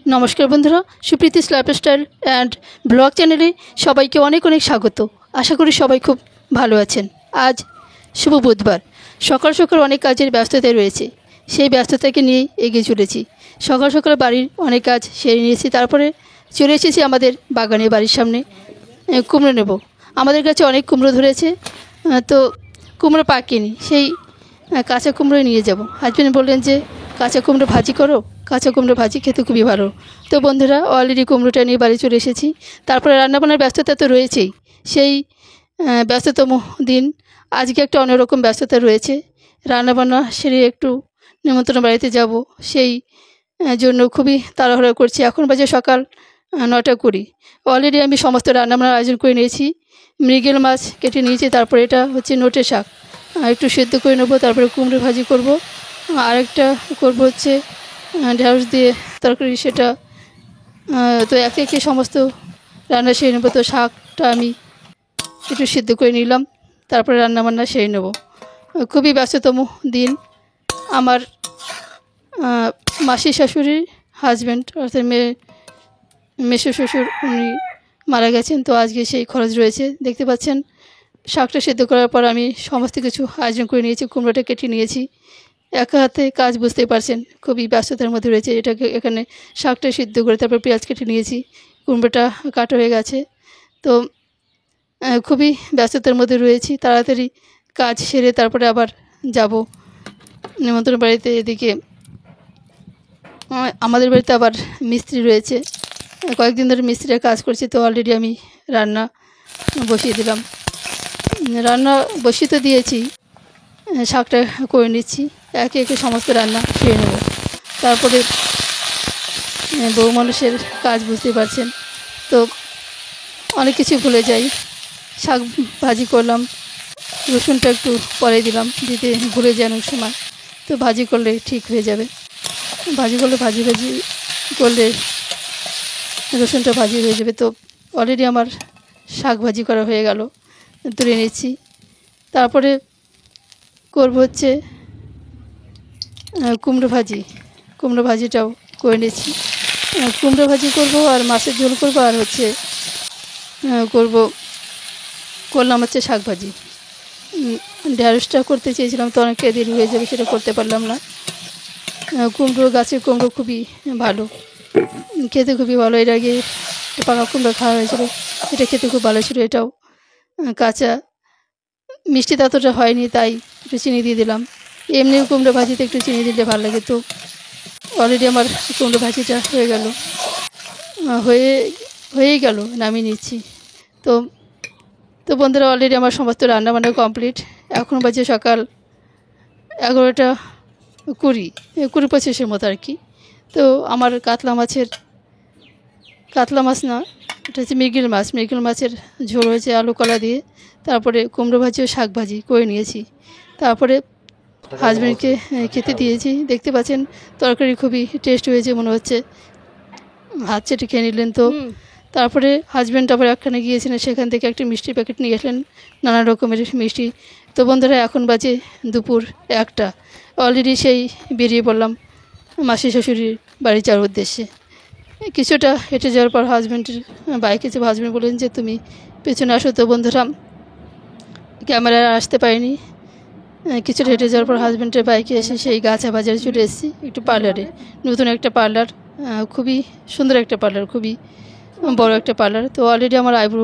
নমস্কার বন্ধুরা, Supriti's lifestyle and blog চ্যানেলে সবাইকে অনেক অনেক স্বাগত। আশা করি সবাই খুব ভালো আছেন। আজ শুভ বুধবার, সকাল সকাল অনেক কাজের ব্যস্ততায় রয়েছে, সেই ব্যস্ততাকে নিয়ে এগিয়ে চলেছি। সকাল সকাল বাড়ির অনেক কাজ সেরে নিয়েছি, তারপরে চলে এসেছি আমাদের বাগানে। বাড়ির সামনে কুমড়ো নেব। আমাদের কাছে অনেক কুমড়ো ধরেছে, তো কুমড়ো পাকেনি, সেই কাঁচা কুমড়ো নিয়ে যাব। হাজবেন্ড বললেন যে কাঁচা কুমড়ো ভাজি করো, কাঁচা কুমড়ো ভাজি খেতে খুবই ভালো। তো বন্ধুরা, অলরেডি কুমড়োটা নিয়ে বাড়ি চলে এসেছি। তারপরে রান্নাবান্নার ব্যস্ততা তো রয়েছেই, সেই ব্যস্ততম দিন। আজকে একটা অন্যরকম ব্যস্ততা রয়েছে, রান্নাবান্না সেরে একটু নিমন্ত্রণ বাড়িতে যাব, সেই জন্য খুবই তাড়াহুড়ো করছি। এখন বাজে সকাল 9:20। অলরেডি আমি সমস্ত রান্নাবান্নার আয়োজন করে নিয়েছি। মৃগেল মাছ কেটে নিয়েছি, তারপরে এটা হচ্ছে নোটে শাক, একটু সেদ্ধ করে নেবো। তারপরে কুমড়ো ভাজি করব, আরেকটা করব হচ্ছে ঢ্যাঁড়স দিয়ে তরকারি, সেটা। তো একে একে সমস্ত রান্না সেরে নেবো। তো শাকটা আমি একটু সিদ্ধ করে নিলাম, তারপরে রান্নাবান্না সেরে নেব। খুবই ব্যস্ততম দিন। আমার মাসির শাশুড়ির হাজব্যান্ড, অর্থাৎ মেসো শ্বশুর, উনি মারা গেছেন। তো আজকে সেই খরচ রয়েছে। দেখতে পাচ্ছেন শাকটা সেদ্ধ করার পর আমি সমস্ত কিছু আয়োজন করে নিয়েছি। কুমড়োটা কেটে নিয়েছি, একা হাতে কাজ, বুঝতেই পারছেন, খুবই ব্যস্ততার মধ্যে রয়েছে। এটাকে এখানে শাকটা সিদ্ধ করে তারপর পেঁয়াজ কেটে নিয়েছি, কুমড়োটা কাটা হয়ে গেছে। তো খুবই ব্যস্ততার মধ্যে রয়েছি। তাড়াতাড়ি কাজ সেরে তারপরে আবার যাব নিমন্ত্রণ বাড়িতে। এদিকে আমাদের বাড়িতে আবার মিস্ত্রি রয়েছে, কয়েকদিন ধরে মিস্ত্রিরা কাজ করছে। তো অলরেডি আমি রান্না বসিয়ে দিলাম, রান্না বসিয়ে তো দিয়েছি, শাকটা করে নিচ্ছি। একে একে সমস্ত রান্না খেয়ে নেব। তারপরে বউ মানুষের কাজ, বুঝতে পারছেন, তো অনেক কিছু ভুলে যাই। শাক ভাজি করলাম, রসুনটা একটু পরে দিলাম, দিতে ভুলে যাই অনেক সময়। তো ভাজি করলে ঠিক হয়ে যাবে। ভাজি করলে রসুনটা ভাজি হয়ে যাবে। তো অলরেডি আমার শাক ভাজি করা হয়ে গেল, তুলে নিচ্ছি। তারপরে করব হচ্ছে কুমড়ো ভাজিটাও করে নিচ্ছি। কুমড়ো ভাজি করব, আর মাছের ঝোল করব, আর হচ্ছে করলাম হচ্ছে শাক ভাজি। ঢ্যাঁড়সটা করতে চেয়েছিলাম, তো অনেকটা দেরি হয়ে যাবে, সেটা করতে পারলাম না। গাছের কুমড়ো খুবই ভালো, খেতে খুবই ভালো। এর আগে পাকা কুমড়ো খাওয়া হয়েছিল, এটা খেতে খুব ভালো ছিল। এটাও কাঁচা, মিষ্টি ততটা হয়নি, তাই একটু চিনি দিয়ে দিলাম। এমনি কুমড়ো ভাজিতে একটু চিনি দিলে ভালো লাগে। তো অলরেডি আমার কুমড়ো ভাজিটা হয়েই গেল, নামিয়ে নিচ্ছি। তো বন্ধুরা, অলরেডি আমার সমস্ত রান্নাবান্না কমপ্লিট। এখন বাজে সকাল 11:20 মতো আর কি। তো আমার কাতলা মাছ না, এটা হচ্ছে মৃগেল মাছের ঝোল হয়েছে আলু কলা দিয়ে। তারপরে কুমড়ো ভাজি ও শাক ভাজি করে নিয়েছি। তারপরে হাজব্যান্ডকে খেতে দিয়েছি। দেখতে পাচ্ছেন তরকারি খুবই টেস্ট হয়েছে, মনে হচ্ছে। হাত চেটে খেয়ে নিলেন। তো তারপরে হাজব্যান্ড আবার একখানে গিয়েছিলেন, সেখান থেকে একটা মিষ্টির প্যাকেট নিয়ে আসলেন, নানা রকমের মিষ্টি। তো বন্ধুরা, এখন বাজে দুপুর 1টা। অলরেডি সেই বেরিয়ে পড়লাম মাসি শ্বশুরির বাড়ি যাওয়ার উদ্দেশ্যে। কিছুটা হেঁটে যাওয়ার পর হাজব্যান্ডের বাইকে যে হাজব্যান্ড বললেন যে তুমি পেছনে আসো। তো বন্ধুরা, ক্যামেরায় আসতে পারিনি। কিছুটা হেঁটে যাওয়ার পর হাজব্যান্ডের বাইকে এসে সেই গাছা বাজারে চলে এসেছি, একটু পার্লারে। নতুন একটা পার্লার, খুবই সুন্দর একটা পার্লার, খুবই বড় একটা পার্লার। তো অলরেডি আমার আইব্রো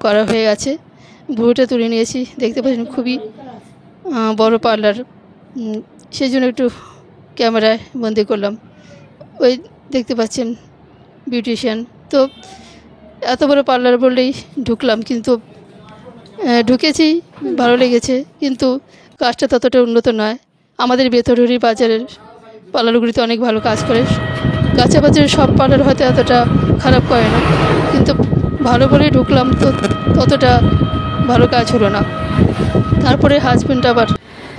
করা হয়ে গেছে, ভুরুটা তুলে নিয়েছি। দেখতে পাচ্ছেন খুবই বড় পার্লার, সেই জন্য একটু ক্যামেরায় বন্দি করলাম। ওই দেখতে পাচ্ছেন বিউটিশিয়ান। তো এত বড় পার্লার বললেই ঢুকলাম, কিন্তু ঢুকেছি, ভালো লেগেছে, কিন্তু কাজটা ততটা উন্নত নয়। আমাদের বেতরহরি বাজারের পার্লারগুলিতে অনেক ভালো কাজ করে। গাছা বাজারের সব পার্লার হয়তো এতটা খারাপ করে না, কিন্তু ভালো বলেই ঢুকলাম, তো ততটা ভালো কাজ হলো না। তারপরে হাজব্যান্ড আবার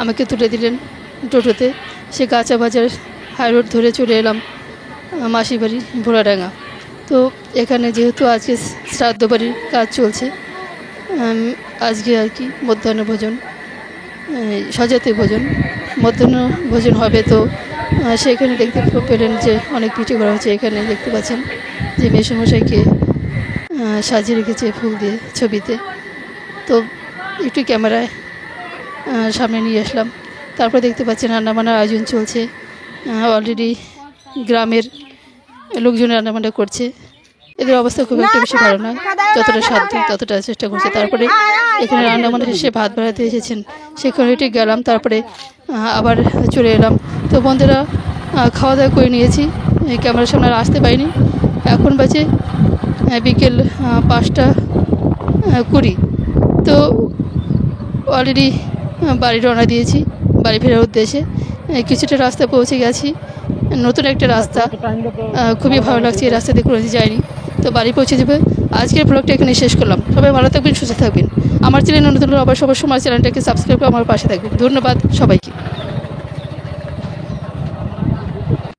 আমাকে তুলে দিলেন টোটোতে। সে গাছা বাজার হাই রোড ধরে চলে এলাম মাসির বাড়ি ভোলাডাঙ্গা। তো এখানে যেহেতু আজকে শ্রাদ্ধ বাড়ির কাজ চলছে, আজকে আর কি মধ্যাহ্ন ভোজন, সজাতি ভোজন, মধ্যাহ্ন ভোজন হবে। তো সেখানে দেখতে পেলেন যে অনেক পিঠে করা হচ্ছে। এখানে দেখতে পাচ্ছেন যে মেসোমশাইকে সাজিয়ে রেখেছে ফুল দিয়ে ছবিতে। তো একটু ক্যামেরায় সামনে নিয়ে আসলাম। তারপর দেখতে পাচ্ছেন রান্নাবান্নার আয়োজন চলছে। অলরেডি গ্রামের লোকজন রান্নাবান্না করছে। এদের অবস্থা খুব একটা বেশি ভালো নয়, যতটা সাধ্য ততটা চেষ্টা করছে। তারপরে এখানে রান্নাবান্না শেষে ভাত বাড়াতে এসেছেন, সেখানে একটু গেলাম, তারপরে আবার চলে এলাম। তো বন্ধুরা, খাওয়া দাওয়া করে নিয়েছি, ক্যামেরার সামনে আর আসতে পারিনি। এখন বাজে বিকেল 5টা 20। তো অলরেডি বাড়ি রওনা দিয়েছি, বাড়ি ফেরার উদ্দেশ্যে। কিছুটা রাস্তা পৌঁছে গেছি, নতুন একটা রাস্তা, খুবই ভালো লাগছে। এই রাস্তা দিয়ে কোনোদিন যায়নি। তো বাড়ি পৌঁছে যাবে। আজকের ব্লগটা এখানে শেষ করলাম। সবাই ভালো থাকবেন, সুস্থ থাকবেন। আমার চ্যানেল নতুন আবার সবার সময় চ্যানেলটাকে সাবস্ক্রাইব করে আমার পাশে থাকবেন। ধন্যবাদ সবাইকে।